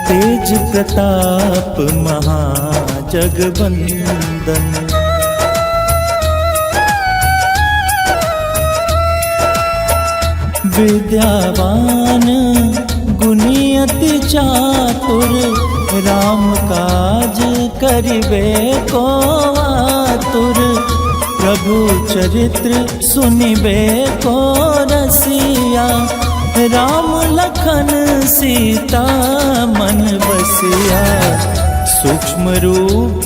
तेज प्रताप महाजगवंदन। विद्यावान गुणी अति चातुर, राम काज करिबे को आतुर। प्रभु चरित्र सुनिबे को रसिया, राम लखन सीता मन बसिया। सूक्ष्म रूप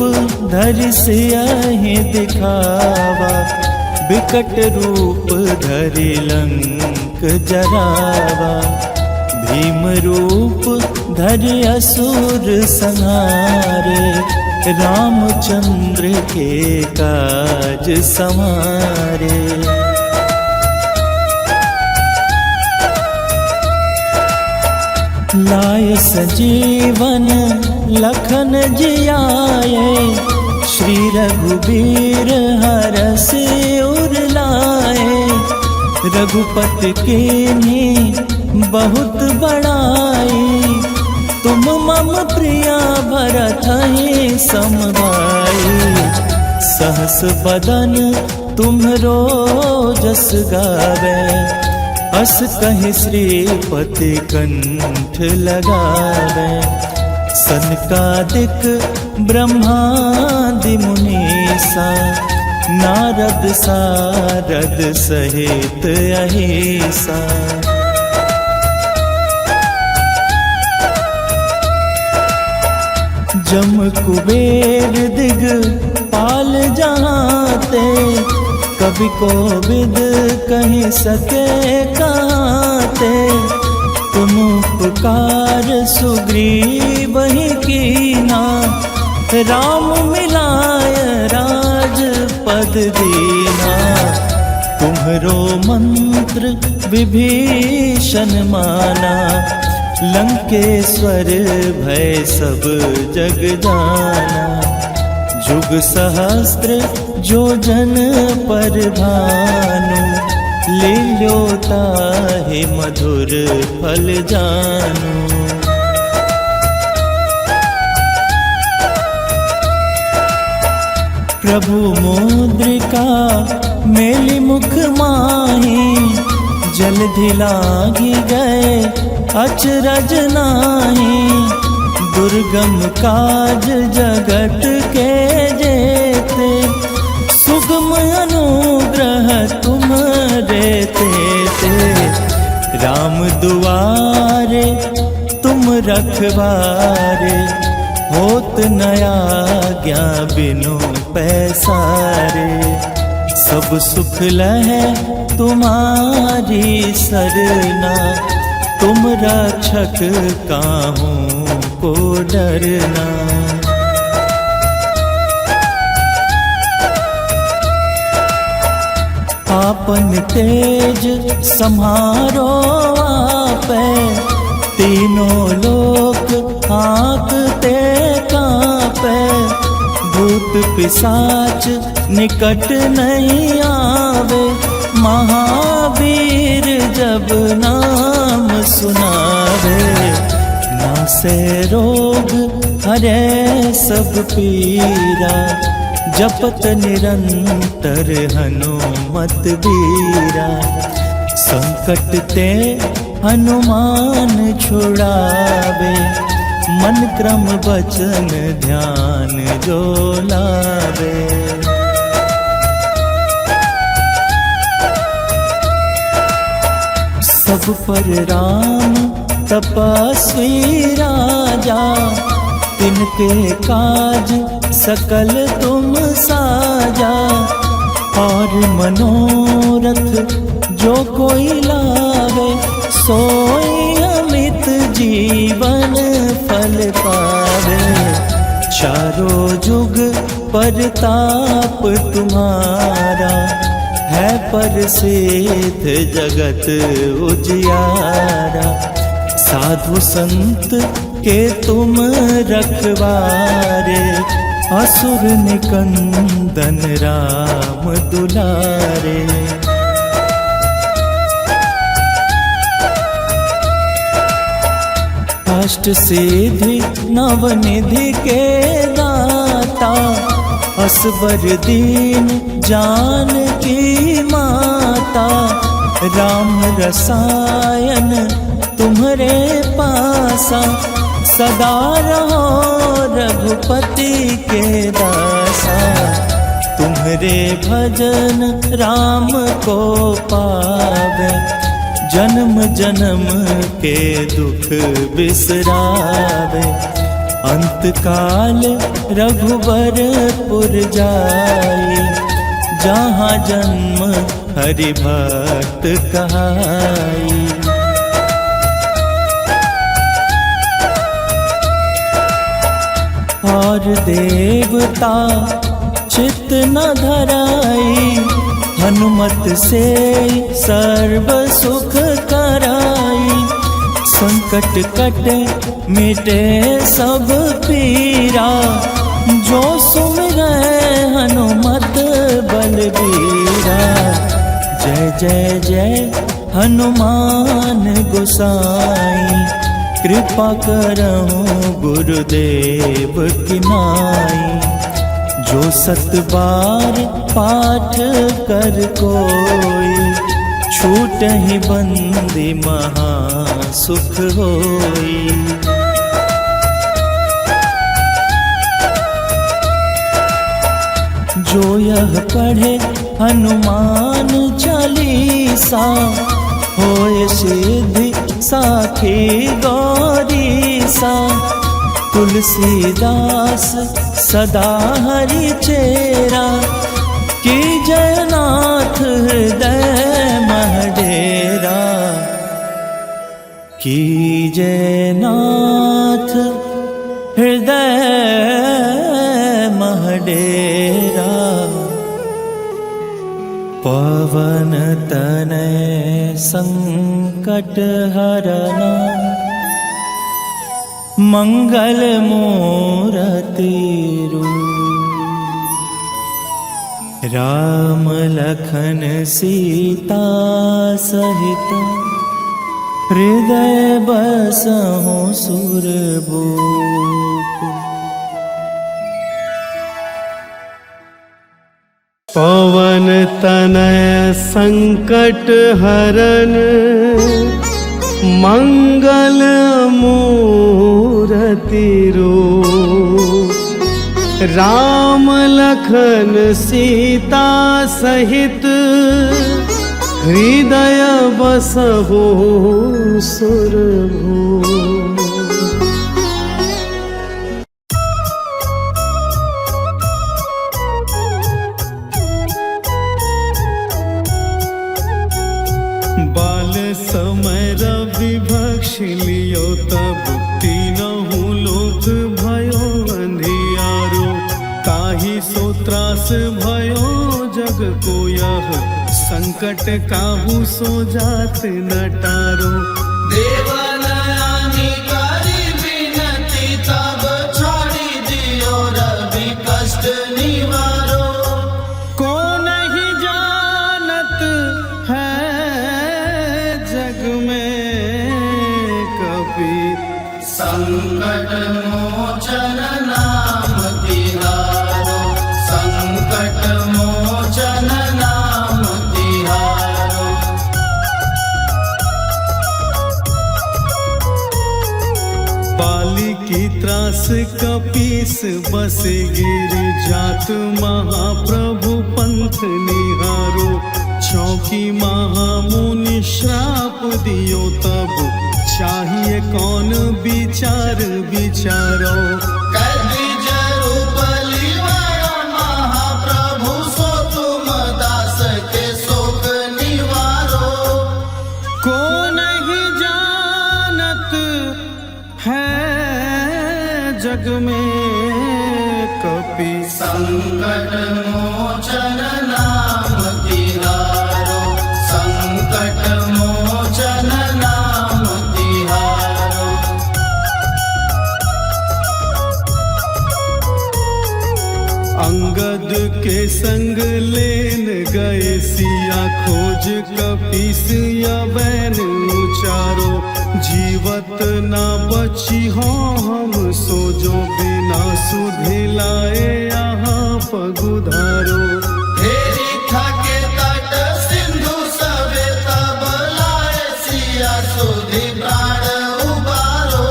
धरि सियहि दिखावा, विकट रूप धरि लंक जरावा। भीम रूप धरि असुर संहारे, रामचंद्र के काज समारे। लाय सजीवन लखन जियाए, श्री रघुबीर हरषि उर लाए। रघुपति कीन्ही बहुत बड़ाई, तुम मम प्रिया भरतहि सम भाई। सहस बदन तुम्हरो जस गावे, अस कहि श्रीपति कंठ लगावे। सनकादिक ब्रह्मादि मुनीसा, नारद सारद सहित अहिसा। जम कुबेर दिग पाल जहाँते, कवि कोविद कहि सके कहते। तुम उपकार सुग्रीवहि कीन्हा, राम मिलाय राजपद दीन्हा। तुम्हरो मंत्र विभीषण माना, लंकेश्वर भय सब जग जाना। जुग सहस्त्र जो जन पर भानु, लील्यो ताहि मधुर फल जानू। प्रभु मुद्रिका मेलि मुख माहि, जलधि लागी गए अचरज नाहि। दुर्गम काज जगत के जेते, सुगम अनुग्रह तुम्हरे तेते। राम दुआरे तुम रखवारे, होत न आज्ञा बिनु पैसारे। सब सुख लहै तुम्हारी सरना, तुम रक्षक काहू को डरना। आपन तेज सम्हारो आपै, तीनों लोक हाँकते कांपै। भूत पिशाच निकट नहीं आवे, महावीर जब नाम सुनावे। नासे रोग हरे सब पीरा, जपत निरंतर हनुमत बीरा। संकट ते हनुमान छुड़ावे, मन क्रम वचन ध्यान जो लावे। सब पर राम तपस्वी राजा, तिनके काज सकल तुम साजा। और मनोरथ जो कोई लावे, सोई अमित जीवन फल पावे। चारों जुग परताप तुम्हारा, है प्रसिद्ध जगत उजियारा। साधु संत के तुम रखवारे, असुर निकंदन राम दुलारे। अष्ट सिद्धि नवनिधि के दाता, असबर दीन जानकी माता, राम रसायन तुम्हरे पासा, सदा रहो रघुपति के दासा। तुम्हरे भजन राम को पावे, जन्म जन्म के दुख बिसरावे। अंत काल रघुबरपुर जाई, जहाँ जन्म हरि भक्त कहाई। और देवता चित्त न धराई, हनुमत से सर्व सुख कराई। संकट कटे मिटे सब पीरा, जो सुमिरै हनुमत बलबीरा। जय जय जय हनुमान गोसाई, कृपा करहु गुरुदेव की नाई। जो सत बार पाठ कर कोई, छूटहि बंदी महा सुख होई। जो यह पढ़े हनुमान चालीसा, होय सिद्धि साखी गौरीसा। तुलसीदास सदा हरि चेरा, की जयनाथ हृदय महडेरा। की जयनाथ हृदय महडेरा। पवन तनय संकट हरना, मंगल मूरति रूप। राम लखन सीता सहित, हृदय बसहु सुरभूप। पवन तनय संकट हरन, मंगल मूरति रूप। राम लखन सीता सहित, हृदय बसहु सुरभूप। बाल समय रवि भक्ष लियो, तब तीनहु लोक भयो अंधियारो। ताहि सो त्रास भयो जग को यह, संकट काहू सो जात न टारो। देवनयनी करि विनती, तब छाड़ी दियो रवि कष्ट निवारो। को नहीं जानत है जग में कपि, संकट मोचन नाम तिहारो। संकट मोचन नाम तिहारो। बाली की त्रास कपीस बस गिर जात, महाप्रभु पंथ निहारो। चौकी महामुनि श्राप दियो, तब चाहिए कौन विचार विचारो। कद्विज रूप लिवायो महाप्रभु, सो तुम दास के शोक निवारो। को नहीं जानत है जग में कपि, संकट मोचन नाम तिहारो। संकट मोचन नाम तिहारो। अंगद के संग लेन गए सिया, खोज कपीस या बैन उचारो। जीवत ना बची हो हम सो जो बिना सुधिलाए यहाँ पगुधारो फेरी थके तट सिंधु सवे तब लाए सिया सुधि प्राण उबारो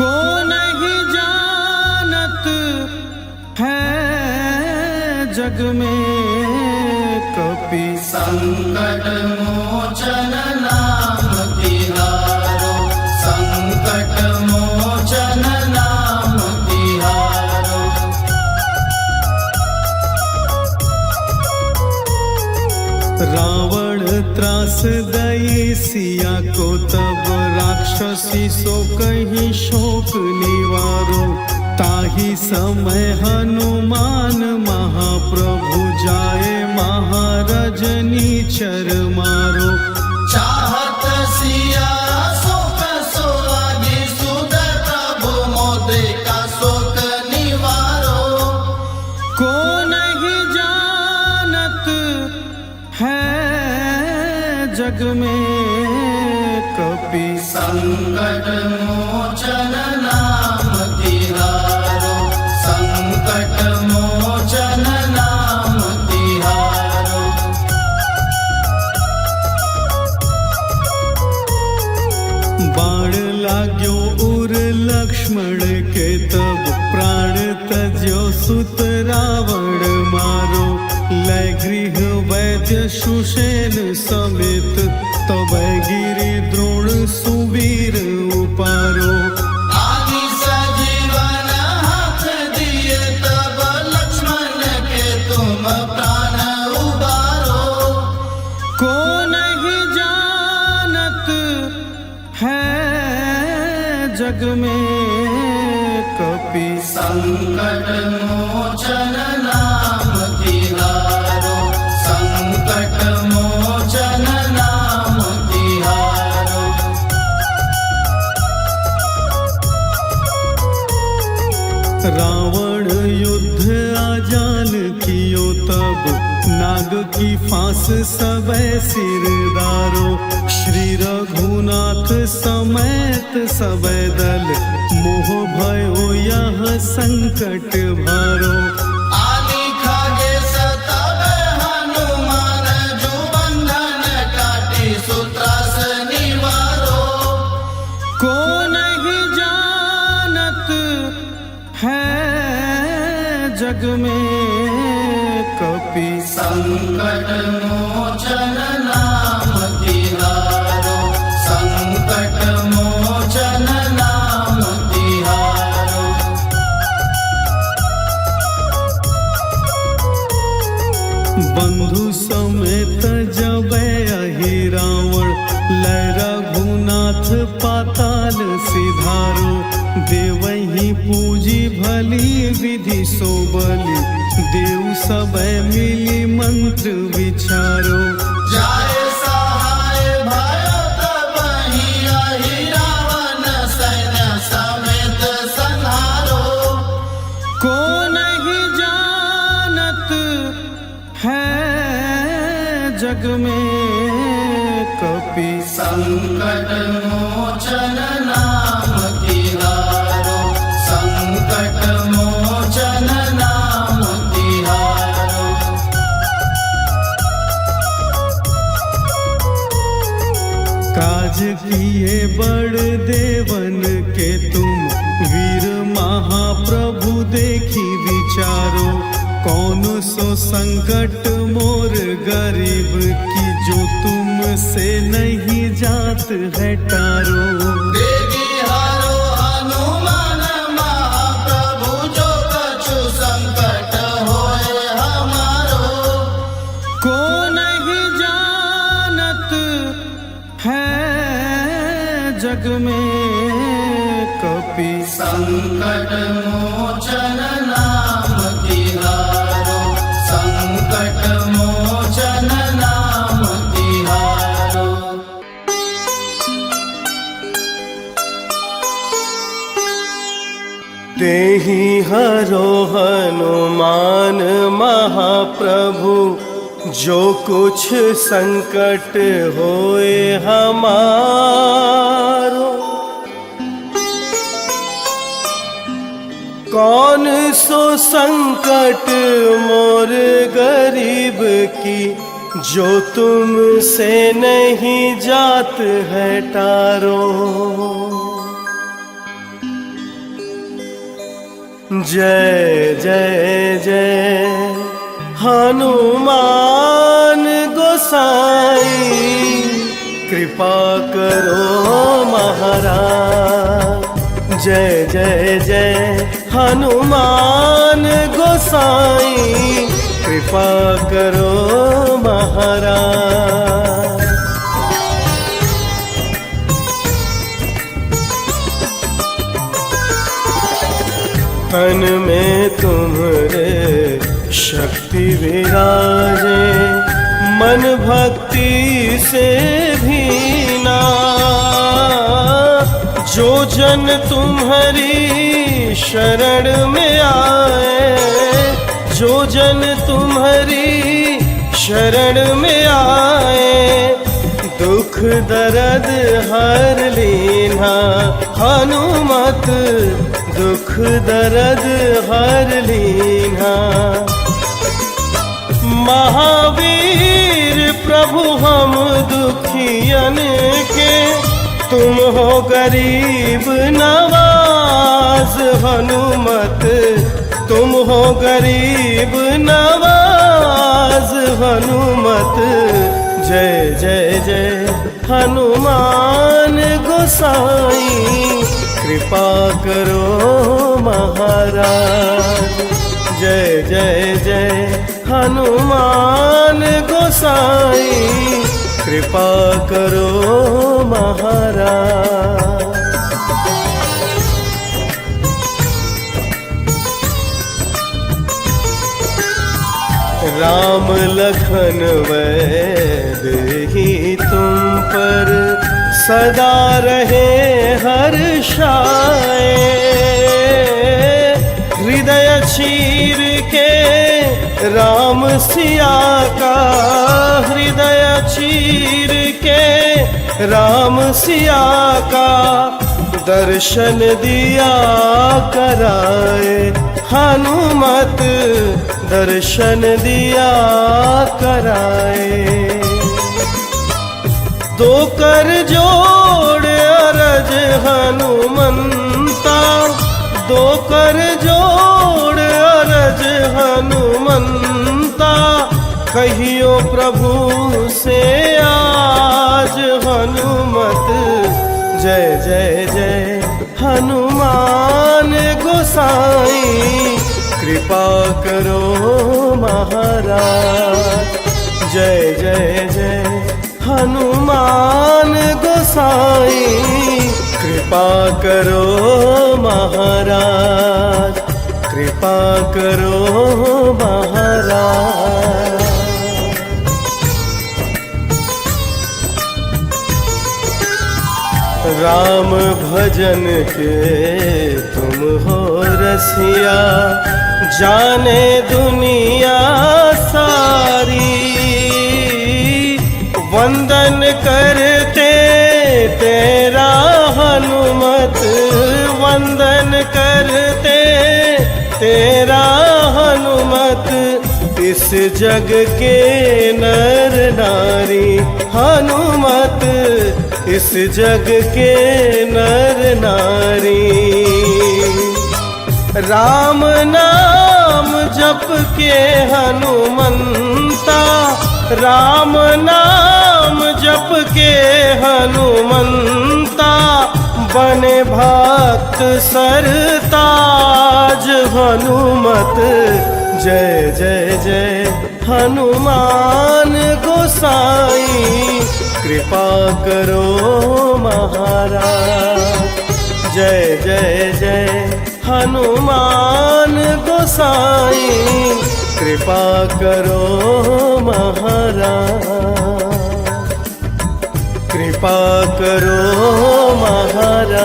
को नहीं जानत है जग में कपि संकट मोचन नाम तिहारो संकट मोचन नाम तिहारो रावण त्रास दई सिया को तब राक्षसी सो कहीं शोक निवारो ताही समय हनुमान महाप्रभु जाए महारजनी चर मारो चाहत सिया शोक सोआदि सुध प्रभु मोदे का शोक निवारो को नहीं जानत है जग में कपि संकट मोचन नाम तिहारो संकट मोचन नाम तिहारो बाण लाग्यो उर लक्ष्मण के तब प्राण तज्यो सुत रावण मारो लय गृह वैद्य सुषेण समेत तब गिरि द्रोण सुवीर उपारो आदि सजीवन हाथ दिए तब लक्ष्मण के तुम प्राण उबारो को नहीं जानत है जग में कपि संकट मोचन नाम तिहारो संकट मोचन नाम तिहारो रावण युद्ध आजान कियो तब नाग की फांस सबे सिरदारो श्री रघुनाथ समेत सबे दल मोह भयो यह संकट भारो आदि खागे सतब हनुमान जो बंधन काटी सूत्रास निवारो को नहीं जानत है जग में कपि संकट मोचन नाम तिहारो संकट मोचन नाम तिहारो बंधु समेत जबै अहि रावण लय रघुनाथ पाताल सिधारो देवहि पूजी भली विधि सो बलि देव सबे मिली मंत्र विचारो जाए सहाय भयो तब ही अहि रावण सैन्य समेत संहारो को नहीं जानत है जग में कपि संकट मोचन नाम तिहारो संकट मोचन नाम तिहारो काज किए बड़ देवन के तुम वीर महाप्रभु देखी विचारो कौन सो संकट मोर गरीब की जो तुम से नहीं जात है टारो देवी हारो हनुमान महाप्रभु जो कछु संकट होए हमारो को नहीं जानत है जग में कपि संकट मोचन नाम तिहारो संकट मोचन नाम तिहारो तेहि हरो हनुमान महाप्रभु जो कुछ संकट होए हमारो, कौन सो संकट मोर गरीब की, जो तुमसे नहीं जात है टारो। जय जय जय हनुमान गोसाई, कृपा करो महाराज। जय जय जय हनुमान गोसाई, कृपा करो महाराज। तन में तुम्हारे शक्ति विराजे, मन भक्ति से भीना। जो जन तुम्हारी शरण में आए, जो जन तुम्हारी शरण में आए, दुख दर्द हर लीना। हनुमत दुख दर्द हर लीना। महावीर प्रभु हम दुखियन के, तुम हो गरीब नवाज। हनुमत तुम हो गरीब नवाज। हनुमत जय जय जय हनुमान गोसाई, कृपा करो महाराज। जय जय जय हनुमान गोसाई, कृपा करो महाराज। राम लखन वैद ही तुम पर सदा रहे हर्षाए। हृदय चीर के राम सिया का, हृदय चीर के राम सिया का, दर्शन दिया कराए। हनुमत दर्शन दिया कराए। दो कर जोड़ अरज हनुमंता, दो कर जोड़ अरज हनुमंता। कहियो प्रभु से आज हनुमत। जय जय जय हनुमान गोसाई, कृपा करो महाराज। जय जय जय हनुमान गोसाई, कृपा करो महाराज। कृपा करो महाराज। राम भजन के तुम हो रसिया, जाने दुनिया सारी। वंदन करते तेरा हनुमत, वंदन करते तेरा हनुमत। इस जग के नर नारी, हनुमत इस जग के नर नारी। राम नाम जप के हनुमंता, राम नाम जप के हनुमंता। बने भक्त सरताज हनुमत। जय जय जय हनुमान गोसाई, कृपा करो महाराज। जय जय जय हनुमान गोसाई, कृपा करो महाराज। कृपा करो महाराज।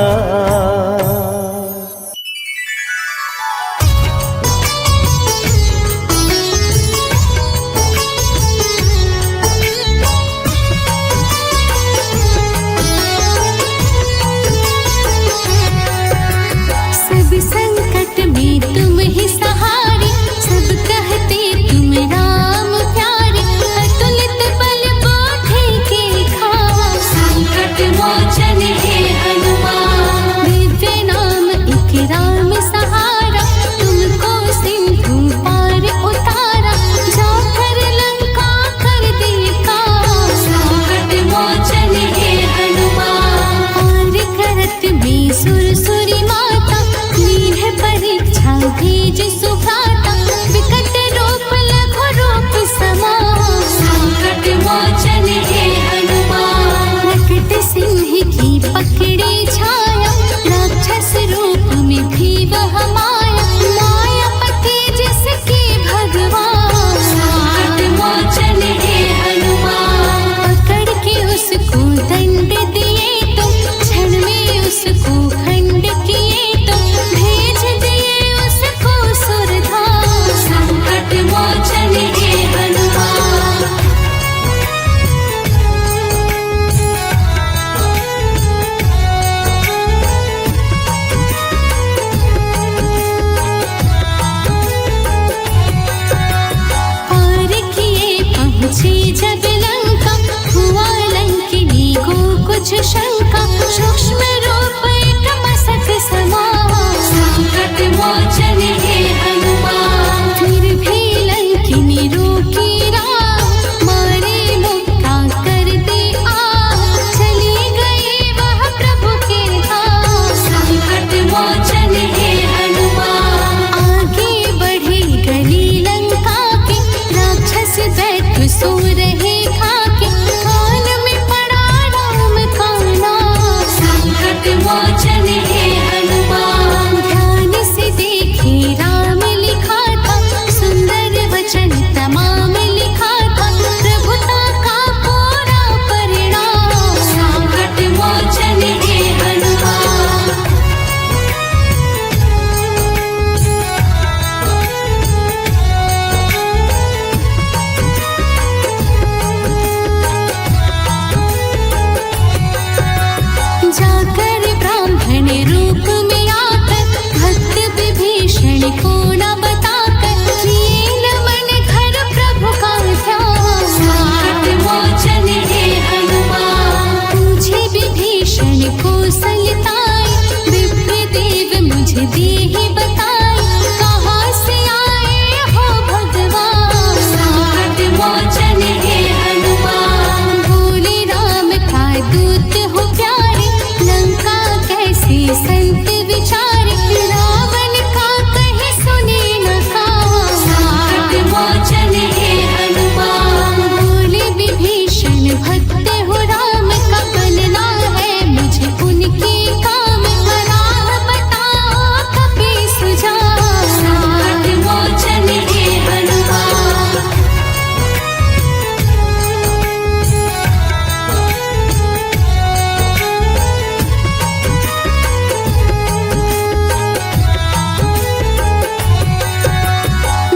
सूझ शंका सूक्ष्म रूप एक मस्तक समा संकट मोचन हे हनुमान फिर भी लंकिनी रोकी राह मारे मुक्का कर दे चली गई वह प्रभु के धाम संकट मोचन हे हनुमान आगे बढ़ी गली लंका के राक्षस बैठ सो रहे खाके कान में पड़ा राम का नाम संकट मोचन हे हनुमान ध्यान से देखे राम लिखा था सुंदर वचन तमाम लिखा था प्रभुता का पूरा परिणाम संकट मोचन हे हनुमान जाकर ब्राह्मण रूप में आकर भक्त विभीषण को न बताकर किए नमन घर प्रभु का ध्यान संकट मोचन हे हनुमान पूछे विभीषण को सलिताए विप्रदेव मुझे देहि बताए कहाँ से आए हो भगवान संकट मोचन हे हनुमान भोले राम का दूत हो प्यारे लंका कैसे संत विचारे रावण का कहे सुने न कहा संकट मोचन हे हनुमान बोले विभीषण भक्त हो राम का बनना है मुझे उनके काम राह बताओ कभी सुझाव संकट मोचन हे हनुमान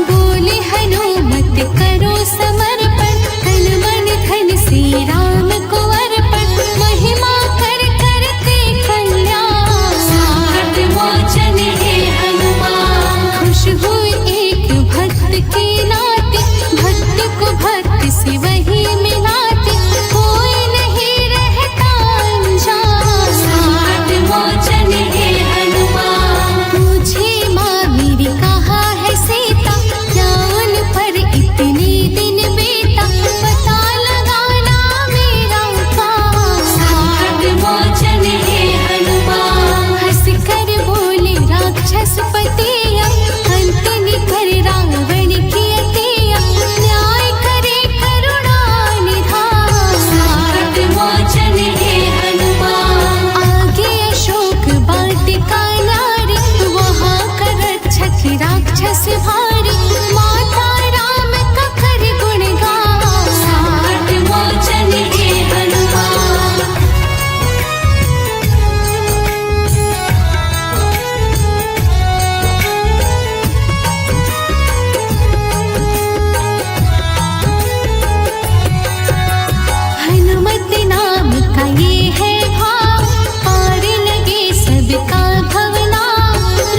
बोले हनुमत करो समर्पण तन मन धन से राम को अर्पण महिमा कर करते कल्याण संकट मोचन हे हनुमान खुश हुए एक भक्त के नाते भक्त को भक्त से वही मिलाते कोई नहीं रहता अनजान संकट मोचन हे हनुमान मुझे माँ मेरी कहा है सीता क्या उन पर इतने दिन बीता पता लगाना मेरा काम संकट मोचन हे हनुमान हंस कर बोले राक्षस पतिया अंत निकर रावण की अतिया न्याय करे करुणा निधान संकट मोचन हे हनुमान आगे अशोक वाटिका नारी वहाँ कर रक्षक राक्षस भारी माता राम का कर गुणगान संकट मोचन हे हनुमान हनुमत नाम का ये है भाव पार लगे सबका भवना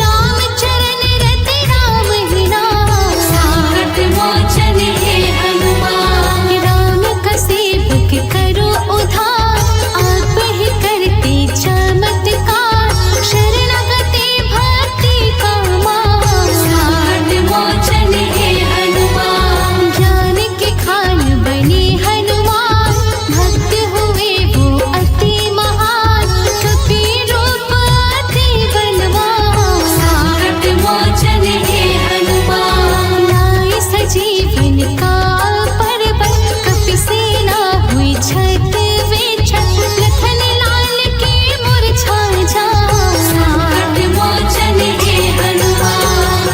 रामचरण रति राम ही नाम संकट मोचन हे हनुमान राम का सेवक करो उधार आप ही करते चमत्कार शरणागति भक्ति का मान संकट मोचन हे हनुमान ज्ञान के खान बने हनुमान भक्त हुए वो अति महान कपि रूप अति बलवान संकट मोचन हे हनुमान लाए सजीवन का पर्वत कपि सेना हुई छत विछत लखन लाल की मूर्छा जान संकट मोचन हे हनुमान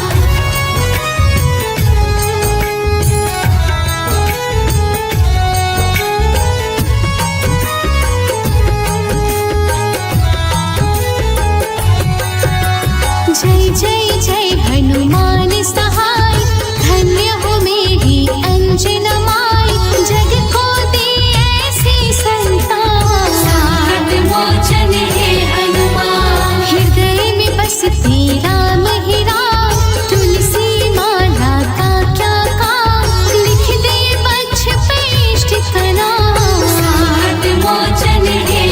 जय जय जय हनुमान सहाय धन्य हो मेरी अंजना माई जग को दी ऐसी संतान संकट मोचन हे हनुमान हृदय में बसती राम ही राम तुलसी माला का क्या काम लिख दे बच्छ पे इष्ट का नाम संकट मोचन हे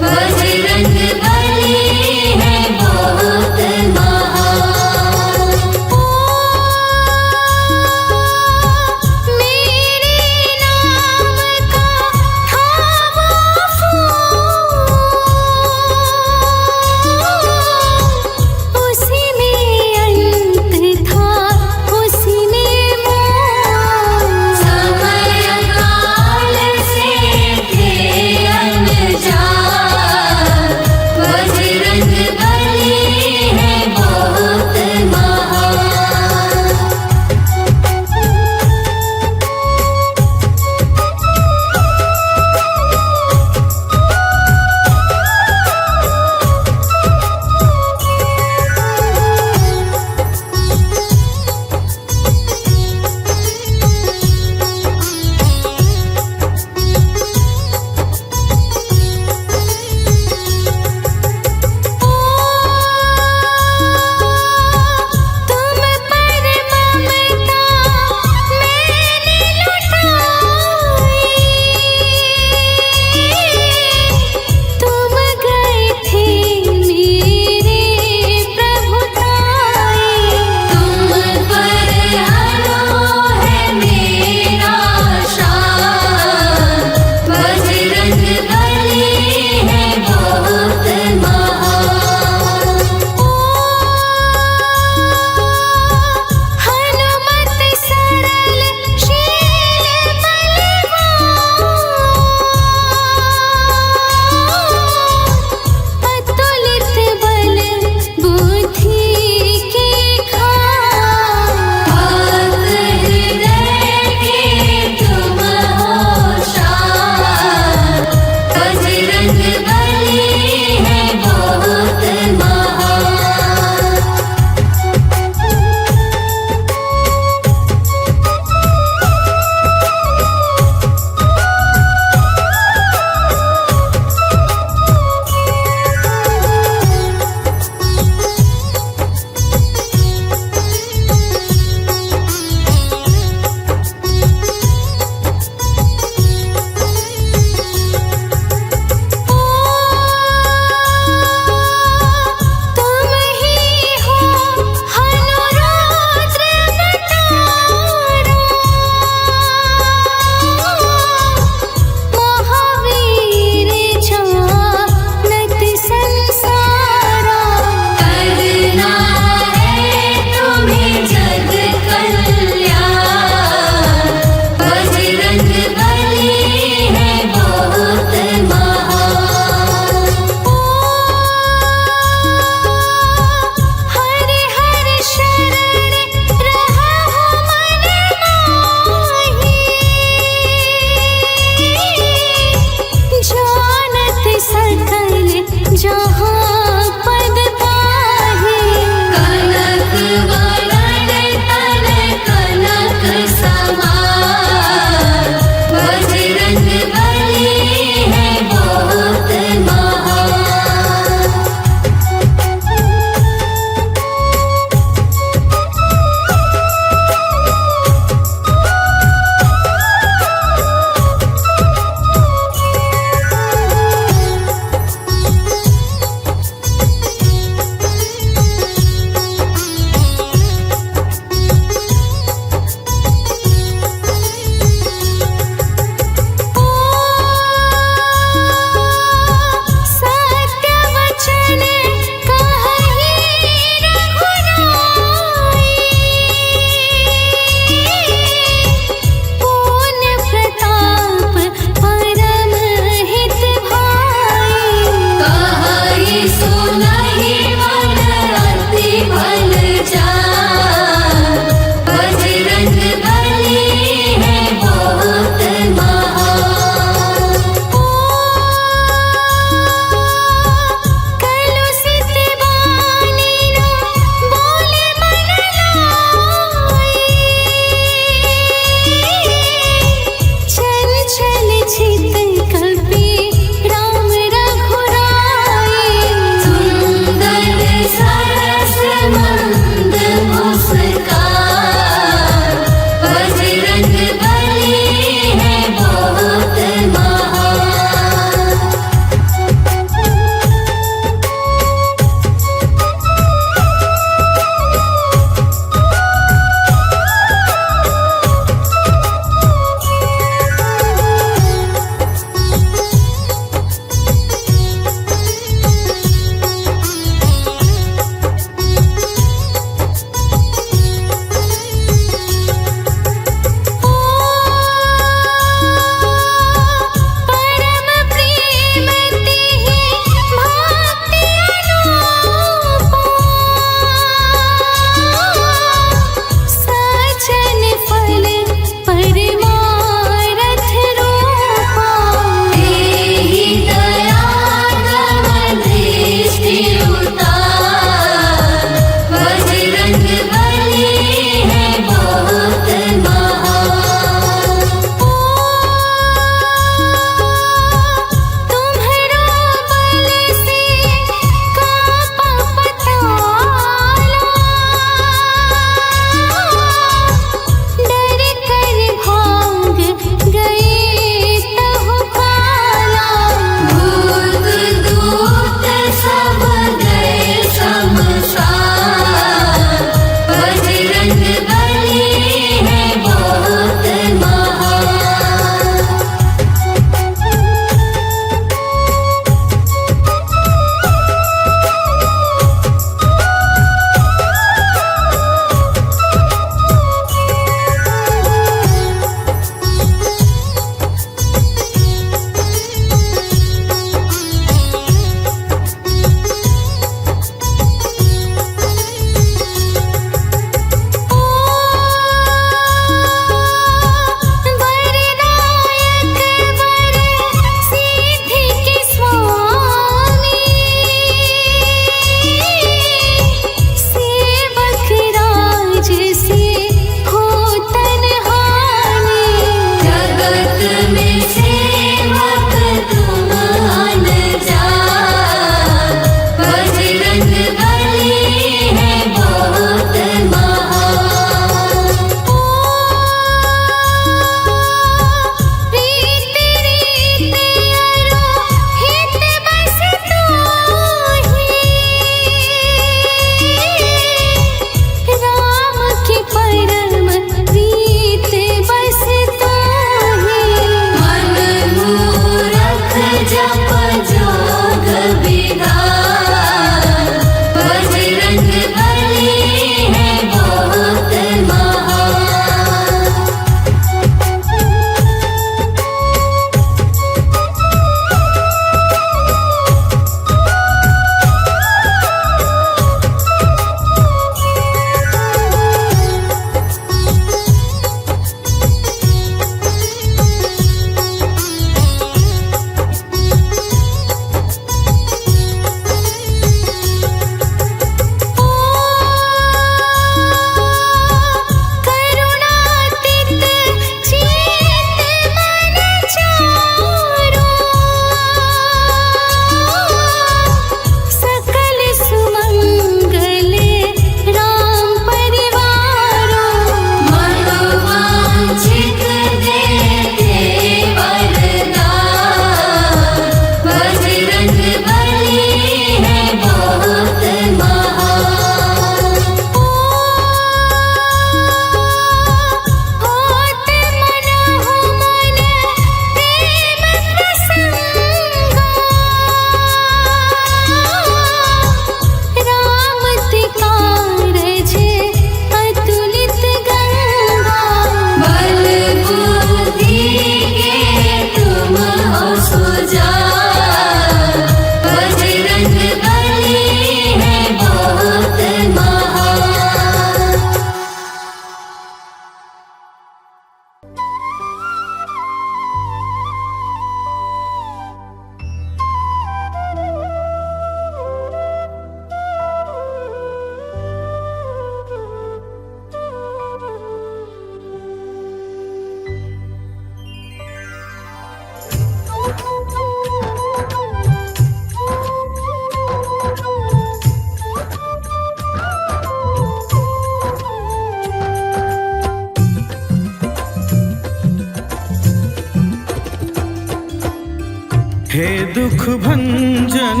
हे दुख भंजन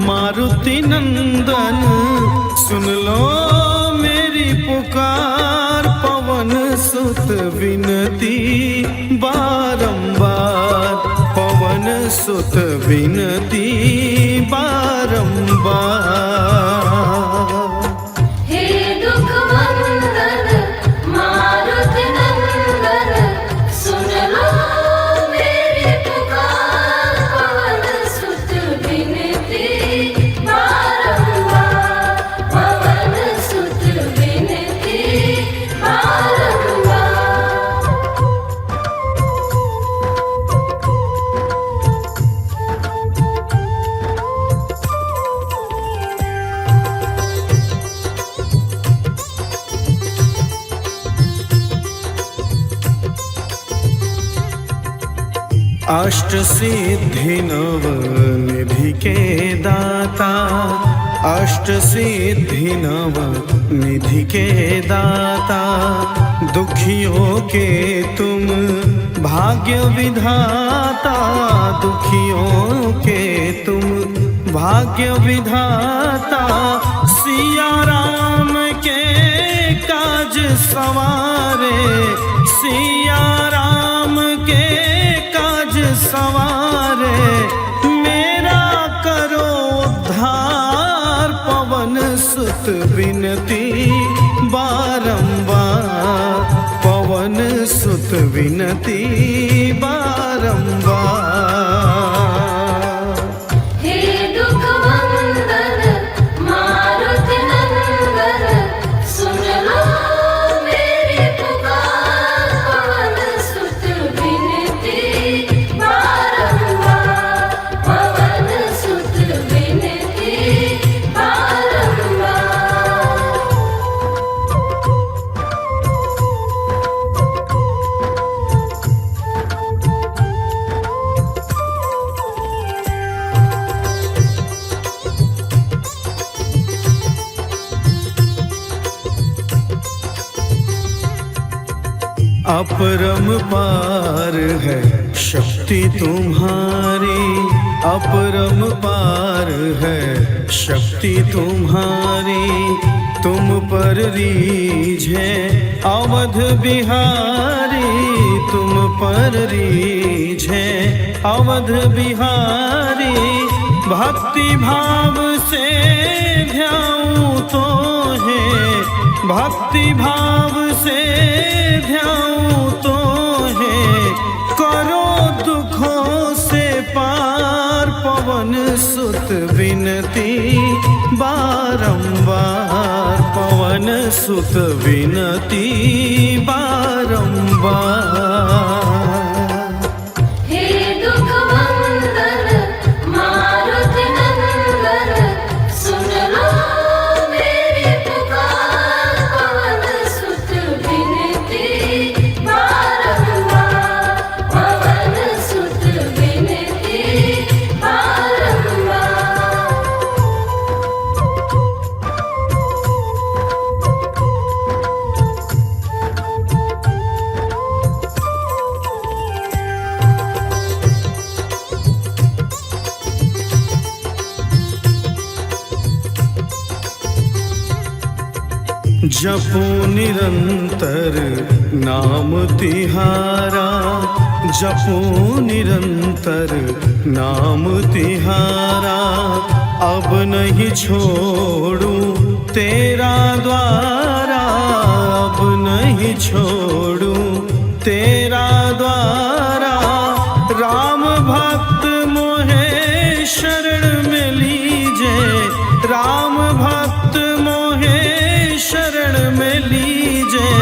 मारुति नंदन, सुन लो मेरी पुकार। पवन सुत विनती बारंबार, पवन सुत विनती बारंबार। हे दुख भंजन मारुति नंदन, सुन लो मेरी पुकार। पवन सुत विनती बारंबार, पवन सुत विनती बारंबार। अष्ट सिद्धि नव निधि के दाता, अष्ट सिद्धि नव निधि के दाता। दुखियों के तुम भाग्य विधाता, दुखियों के तुम भाग्य विधाता। सिया राम के काज सवारे, सिया राम के काज सवारे। मेरा करो उद्धार, पवन सुत विनती बारंबार, पवन सुत विनती बारंबार। हे दुख भंजन मारुति नंदन, सुन लो मेरी पुकार। पवन सुत विनती बारंबार, पवन सुत विनती बारंबार। अपरम पार है शक्ति तुम्हारी, अपरम पार है शक्ति तुम्हारी। तुम पर रीझ है अवध बिहारी, तुम पर रीझ है अवध बिहारी। भक्ति भाव से ध्याऊं तो है, भक्ति भाव से ध्याऊं तो है। करो दुखों से पार, पवन सुत विनती बारंबार, पवन सुत विनती बारंबार। हे दुख भंजन मारुति नंदन, सुन लो मेरी पुकार। पवन सुत विनती बारंबार, पवन सुत विनती बारंबार। जपो निरंतर नाम तिहारा, जपो निरंतर नाम तिहारा। अब नहीं छोड़ूं तेरा द्वारा, अब नहीं छोड़ूं तेरा द्वारा। राम भक्त मोहे शरण में लीजे, राम भक्त मोहे शरण में लीजे।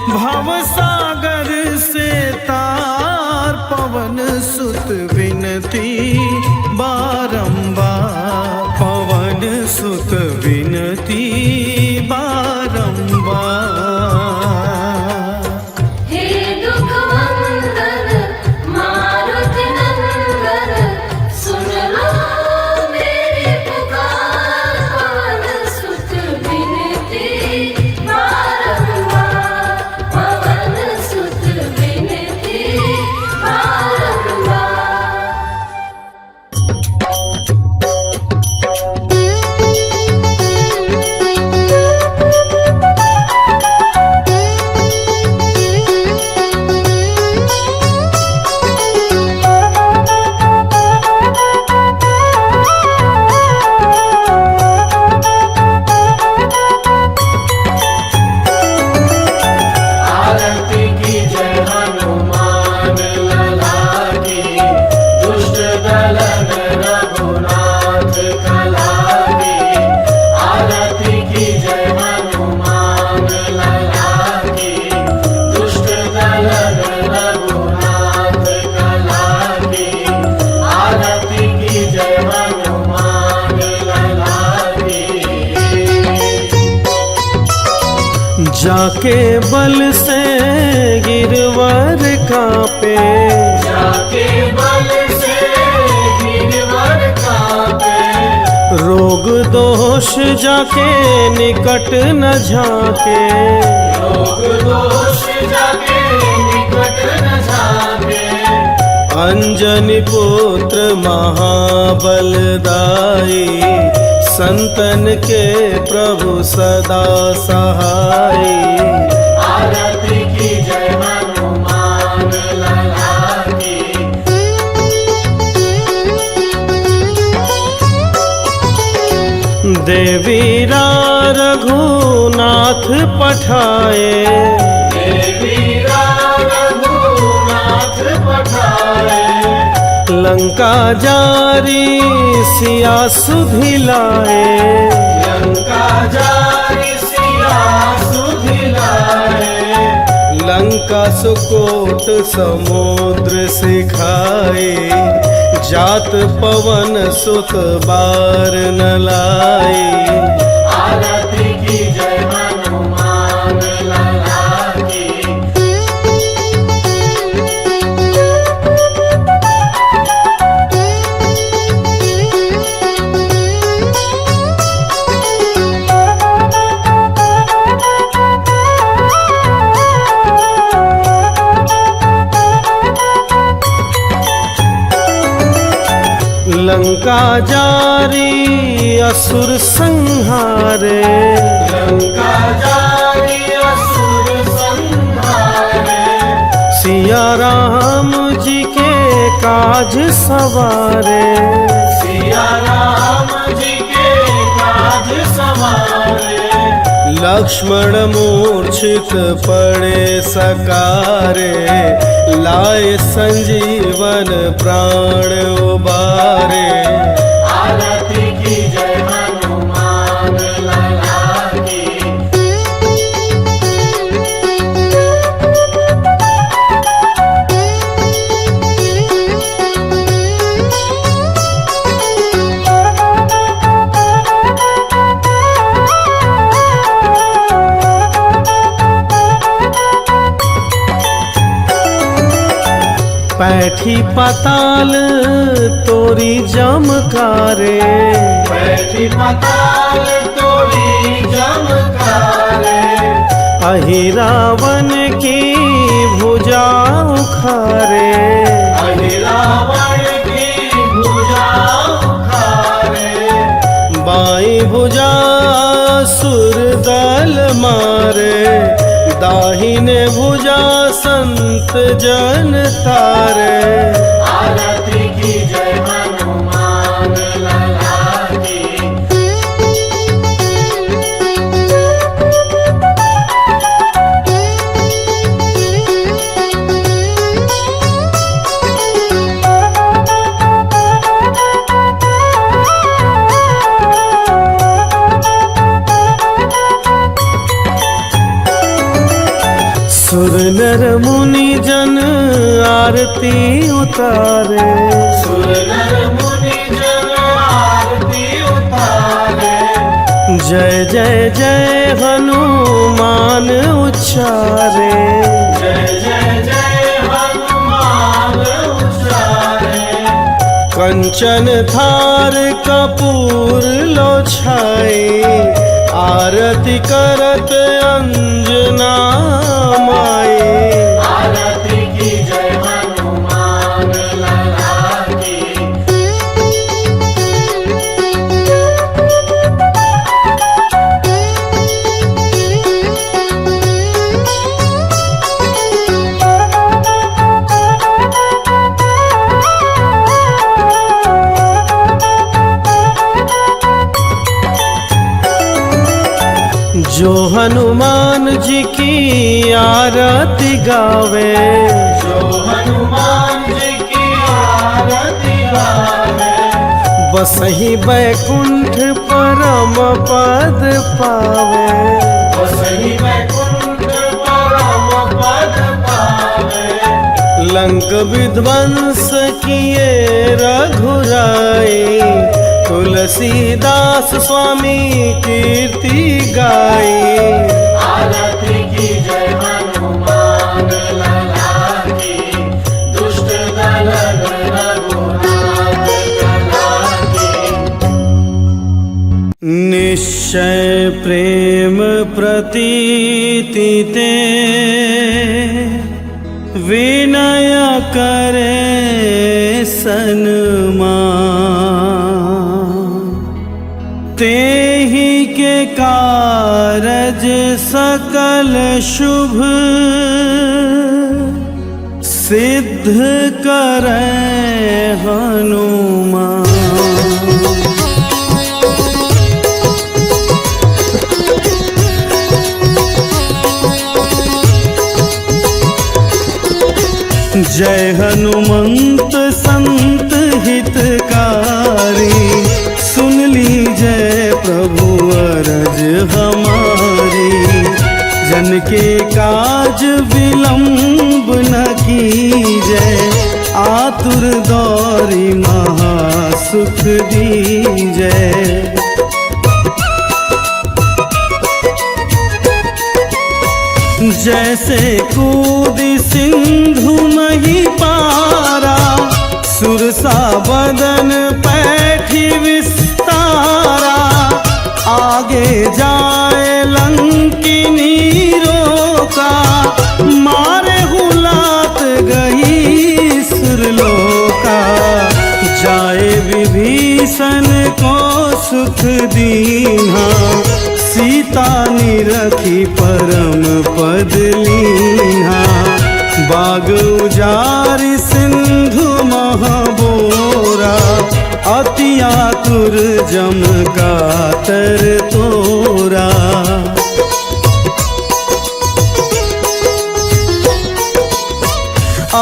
भव सागर से तार, पवन सुत विनती बारंबार, पवन सुत विनती बारंबार। हे दुख भंजन मारुति नंदन, सुन लो मेरी पुकार। पवन सुत विनती बारंबार, पवन सुत विनती बारंबार। जाके बल से गिरवर कांपे, जाके बल से गिरवर कांपे, रोग दोष जाके निकट न झाके, रोग दोष जाके निकट न झाके, अंजनी पुत्र महाबलदाई, संतन के प्रभु सदा सहाय। आरती की जय हनुमान लला की। देवीरा रघुनाथ पठाए, देवीरा रघुनाथ पठाए, लंका जारी सिया सुधिलाए, लंका जारी सिया सुधिलाए, लंका सुकोट समुद्र सिखाए, जात पवन सुत बार न लाए। आरती की जय हनुमान लला की। लंका जारी असुर संहारे, लंका जारी असुर संहारे, सिया राम जी के काज सवारे, सिया राम जी के काज सवारे, लक्ष्मण मूर्छित पड़े सकारे, लाए संजीवन प्राण उबारे। आरती की जय हनुमान लला की। पैठी पाताल तोरी जमकारे, बैठी पाताल तोड़ी जमकारे, अहि रावण की भुजा उखारे, अहि रावण की भुजा उखारे, बाई भुजा सुर दल मारे, दाहिने भुजा संत जन तारे। आरती की जय हनुमान लला की। सुर नर मुनि जन आरती उतारे, सुर नर मुनि जन आरती उतारे, जय जय जय हनुमान उच्चारे, जय जय जय हनुमान उच्चारे, कंचन थार कपूर लो छाई, आरती करत अंजना माई। आरती की जय हनुमान लला की। जो हनुमान जी की आरती गावे, जो हनुमान जी की आरती गावे, बसहि बैकुंठ परम पद पावे, बसहि बैकुंठ परम पद पावे, लंक विध्वंस किए रघुराई, तुलसीदास स्वामी कीर्ति गाई। आरती प्रतीति ते विनय करे सन्मान, तेहि के कारज सकल शुभ सिद्ध करे हनुमान। जय हनुमंत संत हितकारी, सुन लीजय प्रभु अरज हमारी। जन के काज विलंब न कीजय, आतुर दौरी महासुख दीजय। जैसे कूदी सिंधु मही पारा, सुरसा बदन पैठी विस्तारा। आगे जाए लंकिनी रोका, मारे हुलात गई सुरलोका। जाए विभीषण को सुख दीन्हा, सीता निरखी परम पद लीन्हा। बाग उजारि सिंधु महाबोरा, अति आतुर जम कातर तोरा।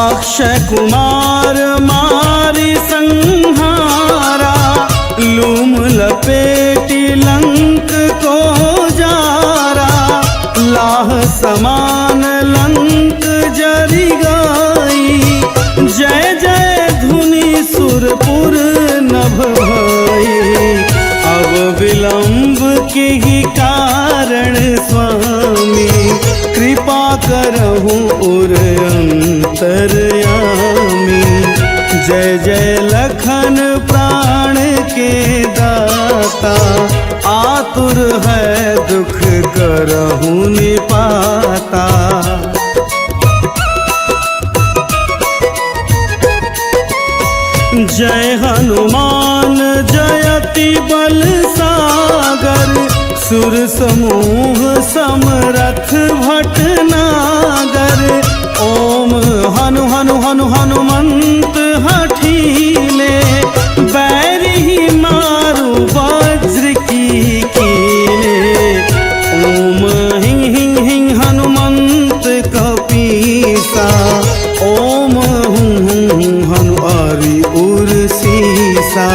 अक्षय कुमार मारि संहारा, लूम लपेटी लंक को जारा। लाह समान लंक जरि गाई, जय जय धुनि सुरपुर नभ भाई। अब विलंब के ही कारण स्वामी, कृपा करहु उर अंतरयामी। जय जय लखन प्राण के दाता, आतुर है दुख करहु निपाता। जय हनुमान जयति बल सागर, सुर समूह समरथ भटनागर। ओम हनु हनु हनु हनुमंत हठीले, बैरी मारु वज्र की कीले। ओम हिं हिं हिं हनुमंत कपीसा, ओम हुं हुं हनु आरि उर सीसा।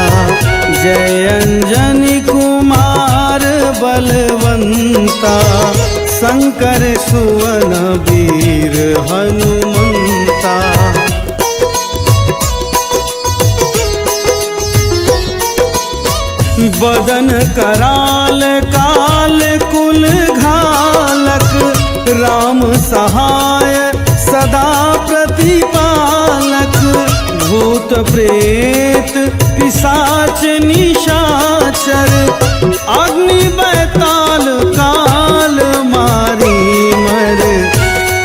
जय अंजनी कुमार बलवंता, शंकर सुवन वीर हनुमंता। बदन कराल काल कुल घालक, राम सहाय सदा प्रतिपालक। भूत प्रेत पिशाच निशाचर, अग्नि बैताल काल मारी मर।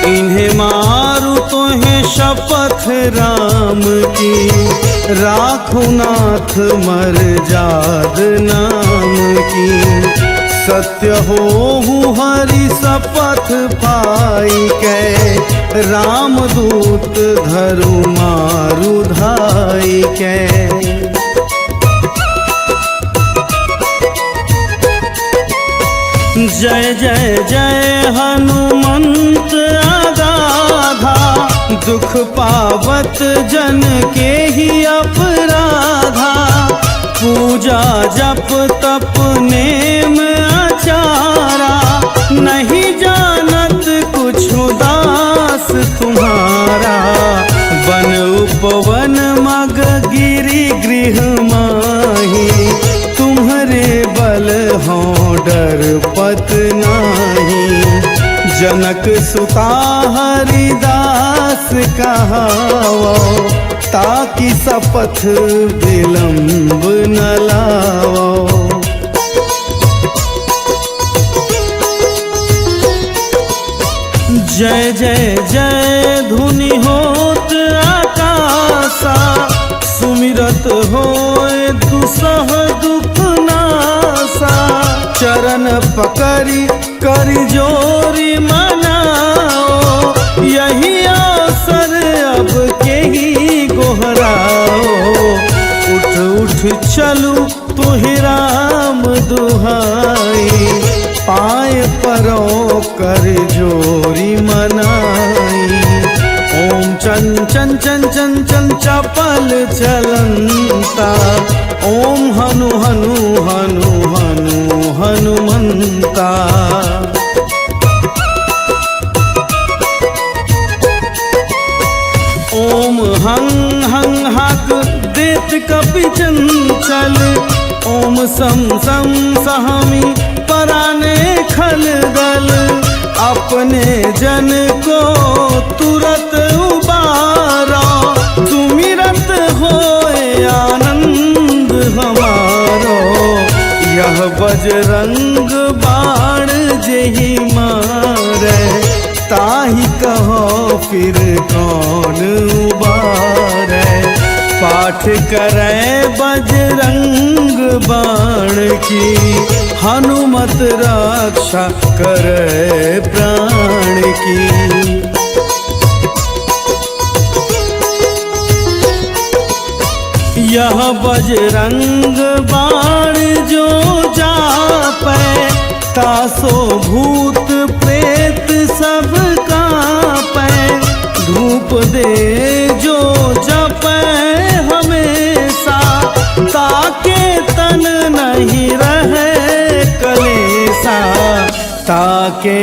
इन्हें मारू तोहें शपथ राम की, राखो नाथ मर जाद नाम की। सत्य होहु हरि शपथ पाई कै, राम दूत धरु मारु धाई कै। जय जय जय हनुमंत अगाधा, दुख पावत जन के ही अपराधा। पूजा जप तप नेम आचारा, नहीं जानत कुछ दास तुम्हारा। वन उपवन मग गिरि गृह माही, तुम्हारे बल हो डर पत नाही। जनक सुता हरिदास कहावो, ताकि शपथ विलंब न लाओ। जय जय जय धुनि होत आकाशा, सुमिरत होए दुसह दुख नासा। चरण पकड़ी करी जोरी मनाओ, यही अवसर अब के ही गोहराओ। उठ उठ चलू तुहि राम दुहाई, पाए परो कर जोरी मनाई। ओम चन चन चन चन चन चपल चलंता, ओम हनु हनु हनु हनु हनुमंता। ओम हं हं हक देत कपि चंचल, ओम सम सम सहमी पराने खल दल। अपने जन को तुरत उबारा, सुमिरत होए आनंद हमारो। यह बजरंग बाण जेहि मारे, ताहि कहो फिर कौन उबारे। पाठ करे बजरंग बाण की, हनुमत रक्षा करे प्राण की। यह बजरंग बाण जो जापै, तासो भूत प्रेत सब कांपै। धूप दे जो जपै हमेशा, ताके तन नहीं रहे कलेसा। ताके